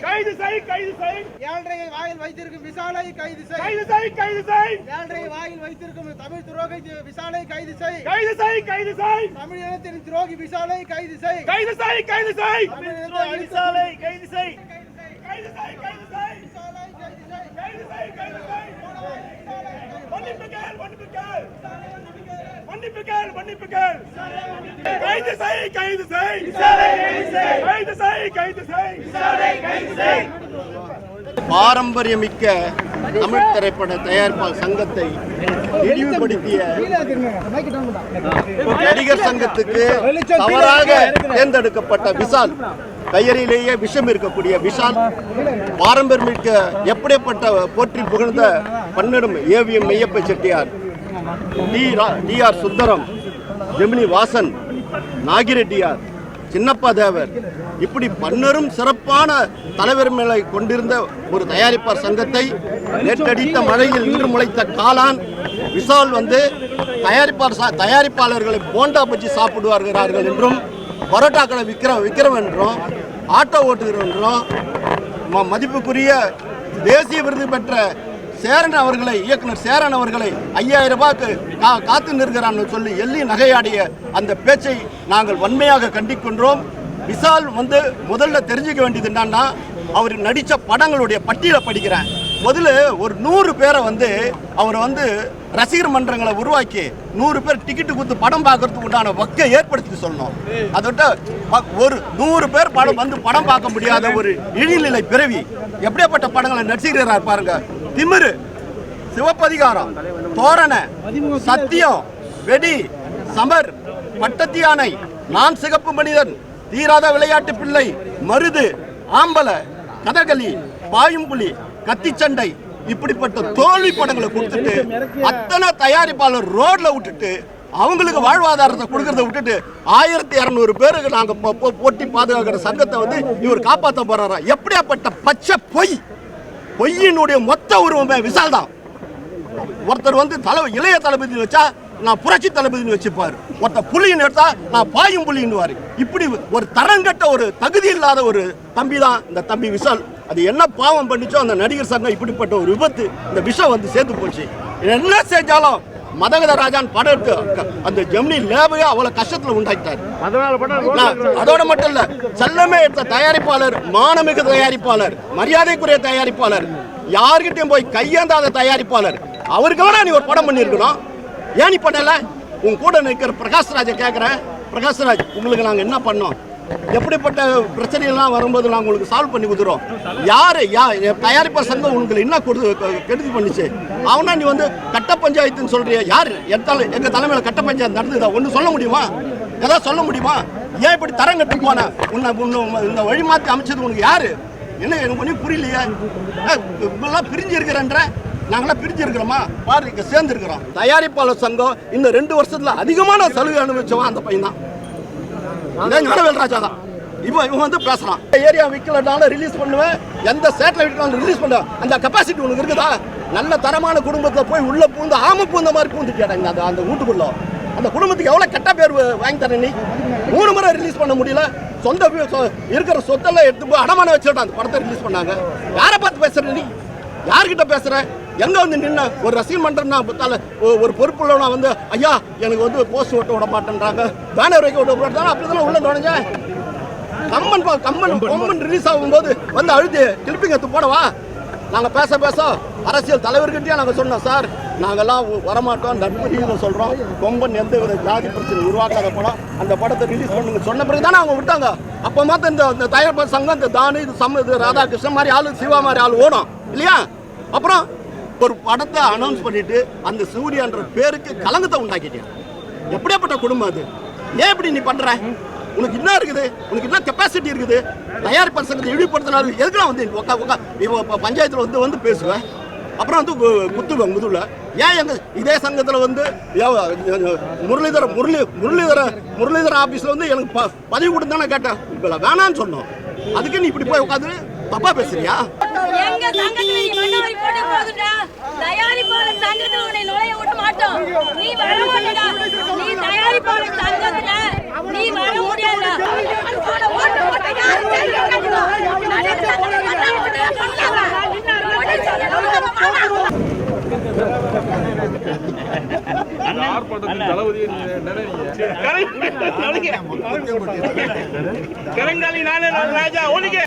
கைது செய் கைது செய். ஏழ்றையை வாயில் வைத்திருக்கும் விசாலை கைது செய். கைது செய் கைது செய். ஏழ்றையை வாயில் வைத்திருக்கும் தமிழ் துரோகி விசாலை கைது செய். கைது செய் கைது செய். தமிழ் இனத்தின் துரோகி விசாலை கைது செய். கைது செய் கைது செய். தமிழ் இனத்தை விசாலை கைது செய். கைது செய் கைது செய். விசாலை கைது செய். கைது செய் கைது செய். மன்னிப்பு கேள் மன்னிப்பு கேள். மன்னிப்பு கேள் மன்னிப்பு கேள். கைது செய் கைது செய். விசாலை கைது செய். கைது செய் கைது செய். விசாலை கைது செய். பாரம்பரியமிக்க தமிழ் திரைப்பட தயாரிப்பாளர் சங்கத்தை இழிவுபடுத்திய நடிகர் சங்கத்துக்கு தவறாக தேர்ந்தெடுக்கப்பட்ட விஷால், பெயரிலேயே விஷம் இருக்கக்கூடிய விஷால், பாரம்பரியமிக்க எப்படிப்பட்ட போற்றி புகழ்ந்த பன்னெடும் ஏவிஎம் மெய்யப்ப செட்டியார், டி.ஆர். சுந்தரம், ஜெமினி வாசன், நாகிரெட்டியார், சின்னப்பா தேவர், இப்படி பன்னரும் சிறப்பான தலைவர்களை கொண்டிருந்த ஒரு தயாரிப்பாளர் சங்கத்தை நேற்றடித்த மழையில் இன்று முளைத்த காளான் விஷால் தயாரிப்பாளர்களை போண்டா பஜ்ஜி சாப்பிடுவார்கள் என்றும், பரோட்டாக்களை விற்கிறோம் என்றும், ஆட்டோ ஓட்டுகிறோம் என்றும், மதிப்புக்குரிய தேசிய விருது பெற்ற சேரன் அவர்களை, இயக்குனர் சேரன் அவர்களை 5000 ரூபாய்க்கு காத்து நிற்கிறான்னு சொல்லி எள்ளி நகையாடிய அந்த பேச்சை நாங்கள் வன்மையாக கண்டிக்கின்றோம். விஷால் முதல்ல தெரிஞ்சுக்க வேண்டியது என்னன்னா, அவர் நடித்த படங்களுடைய பட்டியலை படிக்கிறேன். முதல்ல ஒரு 100 பேரை அவர் ரசிகர் மன்றங்களை உருவாக்கி 100 பேர் டிக்கெட்டு கொடுத்து படம் பார்க்கறதுக்கு உண்டான வக்கை ஏற்படுத்தி சொல்லணும். அதோட ஒரு 100 பேர் படம் பார்க்க முடியாத ஒரு இழிநிலை பிறவி எப்படியாப்பட்ட படங்களை நடிச்சுக்கிறார் பாருங்க. திமிரு, சிவப்பதிகாரம், தோரண, சத்தியம், வெடி, சமர், பட்டத்து யானை, நான் சிகப்பு மனிதன், தீராத விளையாட்டு பிள்ளை, மருது, ஆம்பல, கதகளி, பாயும்புலி, கத்திச்சண்டை, இப்படிப்பட்ட தோல்வி படங்களை கொடுத்துட்டு அத்தனை தயாரிப்பாளர் ரோட்ல விட்டுட்டு அவங்களுக்கு வாழ்வாதாரத்தை கொடுக்கறத விட்டுட்டு 1200 பேருக்கு நாங்க போட்டி பாதுகாக்கிற சங்கத்தை இவர் காப்பாற்ற போறாரா? எப்படியாப்பட்ட பச்சை பொய்யினுடைய மொத்த உருவமே விஷால் தான். ஒருத்தர் இளைய தளபதி வச்சா நான் புரட்சி தளபதினு வச்சுப்பாரு, ஒருத்தர் புலின்னு எடுத்தா நான் பாயும் புலின்னுவாரு. இப்படி ஒரு தரங்கட்ட ஒரு தகுதி இல்லாத ஒரு தம்பி தான் இந்த தம்பி விஷால். அது என்ன பாவம் பண்ணிச்சோ அந்த நடிகர் சங்கம் இப்படிப்பட்ட ஒரு விபத்து இந்த விஷம் சேர்ந்து போச்சு. என்ன செஞ்சாலும் மதகத ராஜான் படம் எடுத்து அந்த ஜெமினி லேபையே அவ்வளவு கஷ்டத்துல உண்டாக்கிட்டார். அதோட மட்டும் இல்ல, செல்லமே எடுத்த தயாரிப்பாளர், மானமிகு தயாரிப்பாளர், மரியாதைக்குரிய தயாரிப்பாளர், யார்கிட்டையும் போய் கையேந்தாத தயாரிப்பாளர், அவருக்கு நீ ஒரு படம் பண்ணிருக்கணும். ஏன் நீ பண்ணல? உன் கூட நிற்கிற பிரகாஷ்ராஜை கேட்கிறேன், பிரகாஷ்ராஜ் உங்களுக்கு நாங்க என்ன பண்ணோம்? எப்படிப்பட்ட பிரச்சனைகள்லாம் வரும்போது நாங்கள் உங்களுக்கு சால்வ் பண்ணி கொடுத்துறோம். யார் தயாரிப்பாளர் சங்கம் உங்களுக்கு என்ன கெடுதி பண்ணிச்சு? அவனா நீ கட்ட பஞ்சாயத்துன்னு சொல்றிய? யார் எங்கள் தலைமையில் கட்ட பஞ்சாயத்து நடந்ததா? ஒன்று சொல்ல முடியுமா? ஏதாவது சொல்ல முடியுமா? ஏன் இப்படி தரங்கட்டு போன உன்னை இந்த வழி மாற்றி அமைச்சது உனக்கு யாரு? என்ன எனக்கு ஒன்றும் புரியலையே. இப்பெல்லாம் பிரிஞ்சு இருக்கிறன்ற நாங்களாம் பிரிஞ்சு இருக்கிறோமா? பாரு, இங்கே சேர்ந்து இருக்கிறோம். தயாரிப்பாளர் சங்கம் இந்த 2 வருஷத்துல அதிகமான சலுகை அனுபவிச்சவன் அந்த பையன் தான், ஞானவேல்ராஜா தான். இவன் பேசுறான், ஏரியா விற்கலனால ரிலீஸ் பண்ணுவேன், எந்த சேட்டலைட் ரிலீஸ் பண்ண அந்த கெப்பாசிட்டி உனக்கு இருக்குதா? நல்ல தரமான குடும்பத்தில் போய் உள்ள பூந்து ஆம பூந்த மாதிரி பூந்துட்டியாடா அந்த வீட்டுக்குள்ள. அந்த குடும்பத்துக்கு எவ்வளவு கெட்ட பேர் வாங்கி தர நீ? 3 முறை ரிலீஸ் பண்ண முடியல. சொந்த இருக்கிற சொத்தெல்லாம் எடுத்து போய் அடமான வச்சுட்டா அந்த படத்தை ரிலீஸ் பண்ணாங்க. யாரை பார்த்து பேசுற நீ? யார்கிட்ட பேசுற? எங்க நின்ன ஒரு ரசிகர் மன்றம் ஒரு பொறுப்புள்ளவனா ஐயா எனக்கு போஸ்ட் ஓட்ட விட மாட்டேன்றாங்க, பேனர் வைக்க விட மாட்டாங்க, அப்படிதான் உள்ள நுழைஞ்ச. கம்மன் ரிலீஸ் ஆகும்போது அழுது கிளிப்பிங் எடுத்து போடவா? நாங்கள் பேச அரசியல் தலைவர்கிட்டயே நாங்கள் சொன்னோம், சார் நாங்கள்லாம் வரமாட்டோம், நட்பு சொல்கிறோம், கொம்பன் எந்த வித ஜாதி பிரச்சனை உருவாக்காத படம் அந்த படத்தை ரிலீஸ் பண்ணுங்க சொன்ன பிறகு தானே அவங்க விட்டாங்க. அப்போ மாத்த இந்த தயாரிப்பாளர் சங்கம், இந்த தானு, இது ராதாகிருஷ்ணன் மாதிரி ஆளு, சிவா மாதிரி ஆள் ஓடும் இல்லையா? அப்புறம் ஒரு படத்தை அனௌன்ஸ் பண்ணிட்டு அந்த சூர்யான்ற பேருக்கு கலங்கத்தை உண்டாக்கிட்டேன். எப்படியாப்பட்ட குடும்பம் அது? ஏன் இப்படி நீ பண்ற? உனக்கு என்ன இருக்குது? உனக்கு என்ன கெப்பாசிட்டி இருக்குது? தயாரிப்பாளர் சங்கத்தை இழிவுபடுத்தினாரு எதுக்கெல்லாம் பஞ்சாயத்தில் பேசுவேன், அப்புறம் குத்துவேன் முதுல. ஏன் எங்க இதே சங்கத்தில் முரளிதர ஆபீஸ்ல எனக்கு பதவி கொடுத்தானே கேட்டேன், இப்போ வேணான்னு சொன்னோம். அதுக்கு நீ இப்படி போய் உட்காந்து தப்பா பேசுறியா? எங்க சங்கத்துல நீ மண்ணாரி போட்டு போகுடா, தயாரிப்பாளர் சங்கத்துல உன்னை நுழைய விட மாட்டோம். நீ வர மாட்டடா, நீ தயாரிப்பாளர் சங்கத்துல நீ வர முடியாதா? ஓட்டு யாரு கரங்காலி நானே ராஜா ஒலிக